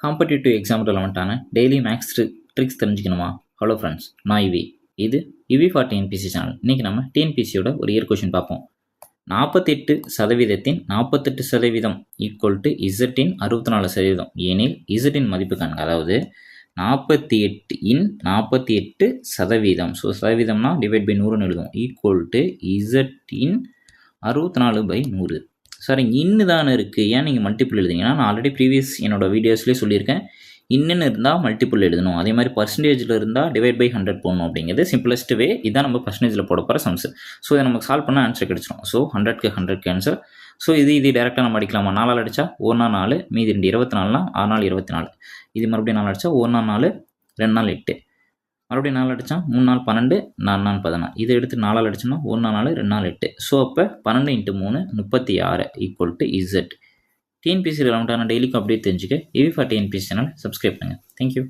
Competitive exam ரிலவெண்ட்டான daily maths tricks தெரிஞ்சுக்கணுமா? Hello friends, நான் இது இவி ஃபார் டிஎன்பிசி சேனல். இன்றைக்கி நம்ம டிஎன்பிசியோட ஒரு இயர் கொஷின் பார்ப்போம். 48% 48% ஈக்குவல் டு இசட்டின் 64% எனில் இசட்டின் மதிப்பு காண்க. அதாவது 48 ஸோ சதவீதம்னா டிவைட் பை 100ன்னு எழுதும். Equal to இசட்டின் 64/100. சார் இன்னு தானே இருக்குது, ஏன் நீங்கள் மல்டிபிள் எழுதுங்கன்னா, நான் ஆல்ரெடி ப்ரீவியஸ் என்னோடய வீடியோஸ்லேயே சொல்லியிருக்கேன். இன்னுன்னு இருந்தால் மல்டிபிள் எழுதணும், அதே மாதிரி பர்சன்டேஜில் இருந்தால் டிவைட் பை 100 போடணும் அப்படிங்கிறது சிம்பிளஸ்ட் வே. இதான் நம்ம பர்சன்டேஜில் போட போகிற சம்ஸ். ஸோ இதை நமக்கு சால்வ் பண்ணால் ஆன்சர் கிடச்சிடும். ஸோ 100க்கு 100க்கு ஆன்சர். ஸோ இது டேரெக்டாக நம்ம அடிக்கலாமா? 4 அடித்தா 1 நாள் 4, மீதி 2 24னா 6 நாள் 24. இது மறுபடியும் 4 அடித்தா 1 நாள் 4, 2 நாள் 8. மறுபடியும் 4 அடித்தா 3 நாள் 12, 4 நாள் 14. இதை எடுத்து 4 அடிச்சோம்னா 1 நாள் 4, 2 நாள் 8. ஸோ அப்போ 12 × 3 36 ஈக்குவல் டு இசட். டிஎன்பிசி ரிலவெண்ட்டான டெய்லிக்கு அப்படியே தெரிஞ்சுக்க இவி ஃபார் டிஎன்பிசி சேனல் சப்ஸ்கிரைப் பண்ணுங்கள். தேங்க்யூ.